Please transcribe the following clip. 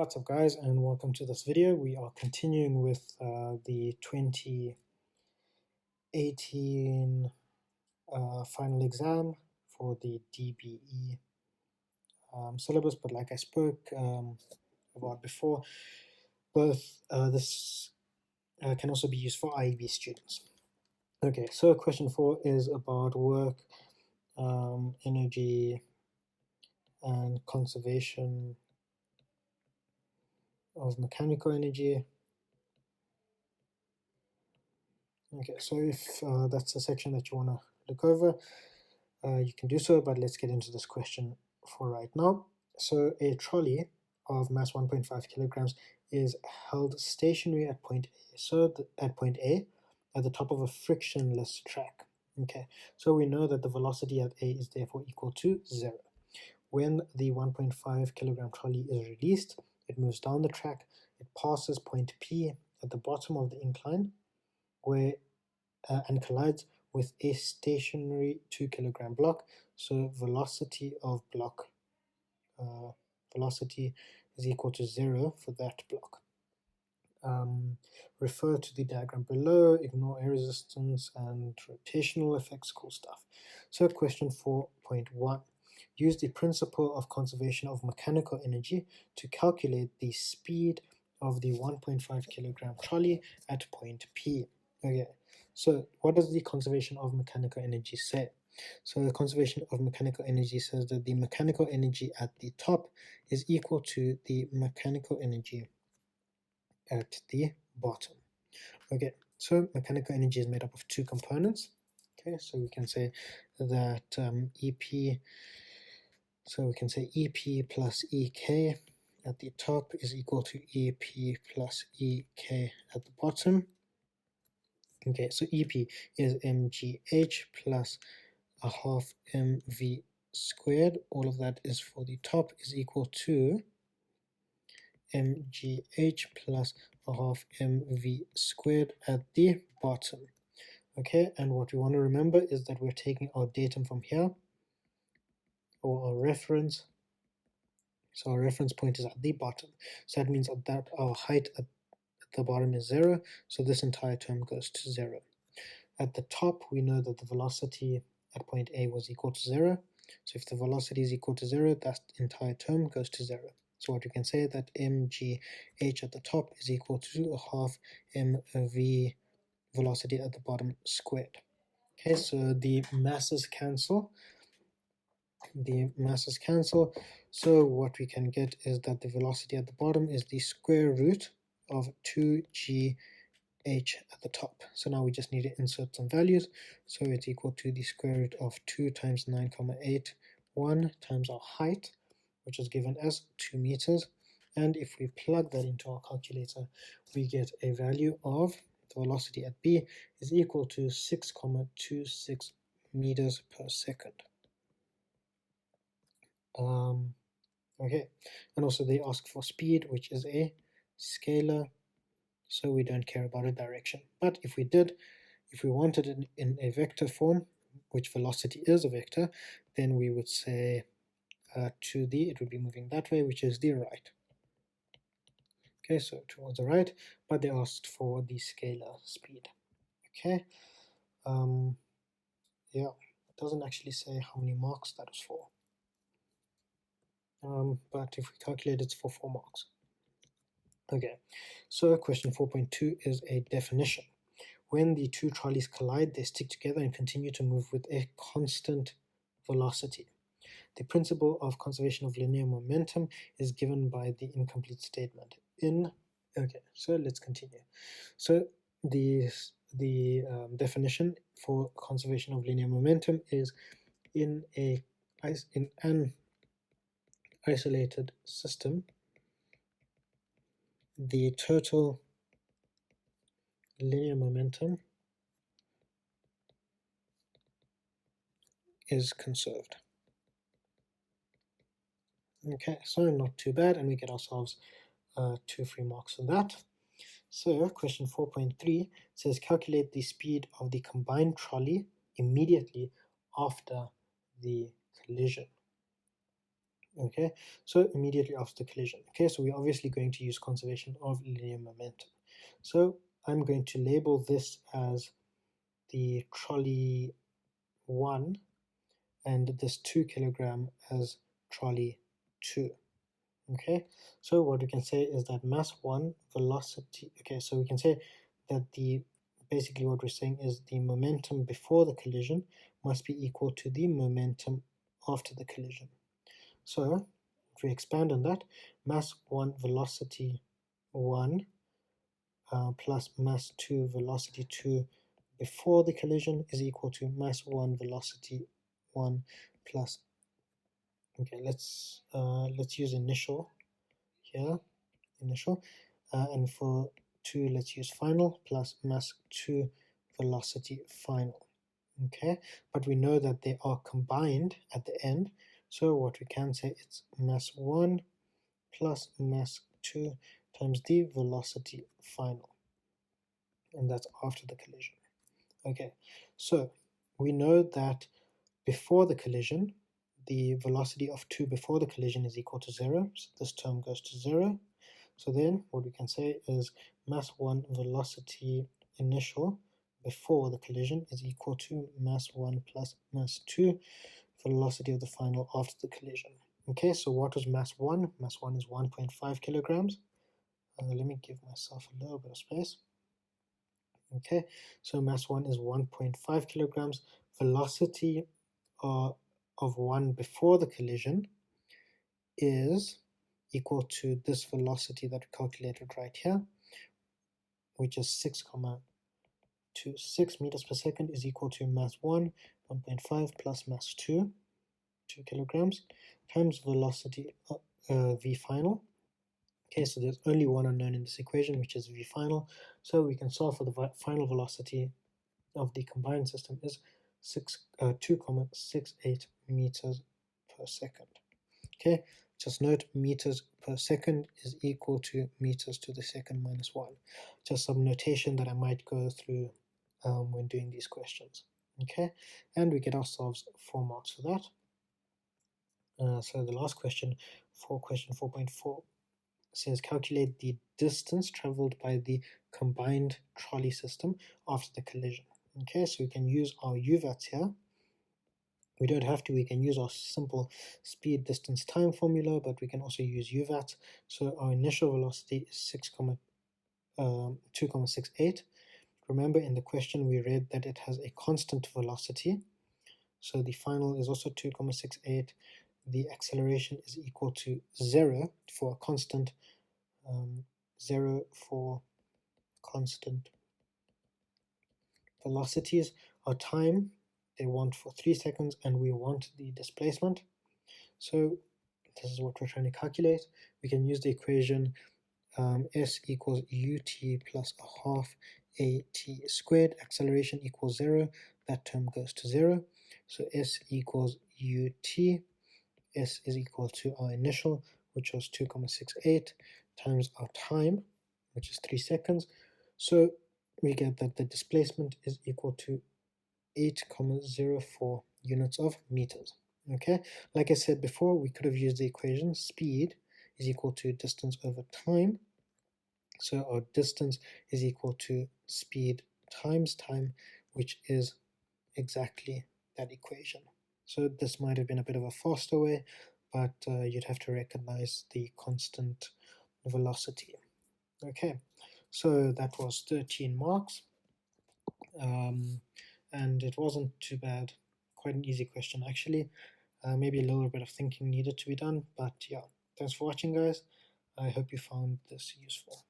What's up guys, and welcome to this video. We are continuing with the 2018 final exam for the DBE syllabus, but like I spoke about before, both this can also be used for IEB students. Okay, so question 4 is about work, energy and conservation of mechanical energy. Okay, so if that's a section that you want to look over, you can do so, but let's get into this question for right now. So a trolley of mass 1.5 kilograms is held stationary at point A. So at point A, at the top of a frictionless track. Okay, so we know that the velocity at A is therefore equal to 0. When the 1.5 kilogram trolley is released, it moves down the track, it passes point P at the bottom of the incline, where and collides with a stationary 2 kilogram block. So velocity of block velocity is equal to 0 for that block. Refer to the diagram below, ignore air resistance and rotational effects, cool stuff. So question 4.1. Use the principle of conservation of mechanical energy to calculate the speed of the 1.5 kilogram trolley at point P. Okay, so what does the conservation of mechanical energy say? So the conservation of mechanical energy says that the mechanical energy at the top is equal to the mechanical energy at the bottom. Okay, so mechanical energy is made up of two components. Okay, so we can say that EP, so we can say EP plus EK at the top is equal to EP plus EK at the bottom. Okay, so EP is mgh plus a half mv squared. All of that is for the top is equal to mgh plus a half mv squared at the bottom. Okay, and what we want to remember is that we're taking our datum from here, or our reference. So our reference point is at the bottom. So that means that our height at the bottom is 0. So this entire term goes to 0. At the top, we know that the velocity at point A was equal to 0. So if the velocity is equal to 0, that entire term goes to 0. So what we can say that mgh at the top is equal to a half mv velocity at the bottom squared. Okay, so the masses cancel. So what we can get is that the velocity at the bottom is the square root of 2gh at the top. So now we just need to insert some values. So it's equal to the square root of 2 times 9,81 times our height, which is given as 2 meters. And if we plug that into our calculator, we get a value of the velocity at B is equal to 6,26 meters per second. Okay, and also they ask for speed, which is a scalar, so we don't care about a direction. But if we wanted it in a vector form, which velocity is a vector, then we would say it would be moving that way, which is the right. Okay, so towards the right, but they asked for the scalar speed. Okay, yeah, it doesn't actually say how many marks that is for. But if we calculate, it's for 4 marks. Okay, so question 4.2 is a definition. When the two trolleys collide, they stick together and continue to move with a constant velocity. The principle of conservation of linear momentum is given by the incomplete statement. Okay, so let's continue. So the definition for conservation of linear momentum is in an isolated system, the total linear momentum is conserved. Okay, so not too bad, and we get ourselves 2 free marks on that. So question 4.3 says calculate the speed of the combined trolley immediately after the collision. Okay, so immediately after the collision. Okay, so we're obviously going to use conservation of linear momentum. So I'm going to label this as the trolley 1 and this 2 kilogram as trolley 2. Okay, so what we can say is that mass 1 velocity, okay, so we can say that basically what we're saying is the momentum before the collision must be equal to the momentum after the collision. So if we expand on that, mass 1 velocity 1 plus mass 2 velocity 2 before the collision is equal to mass 1 velocity 1 plus, okay, let's use initial here, initial, and for 2 let's use final plus mass 2 velocity final. Okay, but we know that they are combined at the end, so what we can say it's mass 1 plus mass 2 times the velocity final, and that's after the collision. Okay, so we know that before the collision, the velocity of 2 before the collision is equal to 0, so this term goes to 0. So then what we can say is mass 1 velocity initial before the collision is equal to mass 1 plus mass 2 velocity of the final after the collision. Okay, so what was mass 1? Mass 1 is 1.5 kilograms. Let me give myself a little bit of space. Okay, so mass 1 is 1.5 kilograms. Velocity of 1 before the collision is equal to this velocity that we calculated right here, which is 6,26 meters per second, is equal to mass 1, 1.5 plus mass 2, 2 kilograms, times velocity v final. Okay, so there's only one unknown in this equation, which is v final. So we can solve for the final velocity of the combined system is 2,68 meters per second. Okay, just note meters per second is equal to meters to the second minus 1. Just some notation that I might go through when doing these questions. Okay, and we get ourselves 4 marks for that. So the last question, for question 4.4, says calculate the distance traveled by the combined trolley system after the collision. Okay, so we can use our UVATs here. We don't have to, we can use our simple speed, distance, time formula, but we can also use UVAT. So our initial velocity is 2,68. Remember in the question we read that it has a constant velocity. So the final is also 2,68. The acceleration is equal to 0 for a constant, 0 for constant velocities. Our time they want for 3 seconds, and we want the displacement. So this is what we're trying to calculate. We can use the equation s equals ut plus a half at squared. Acceleration equals 0. That term goes to 0. So s equals ut. S is equal to our initial, which was 2,68, times our time, which is 3 seconds. So we get that the displacement is equal to 8,04 units of meters. Okay, like I said before, we could have used the equation speed is equal to distance over time. So our distance is equal to speed times time, which is exactly that equation. So this might have been a bit of a faster way, but you'd have to recognize the constant velocity. Okay, so that was 13 marks. And it wasn't too bad, quite an easy question actually. Maybe a little bit of thinking needed to be done, but yeah, thanks for watching guys. I hope you found this useful.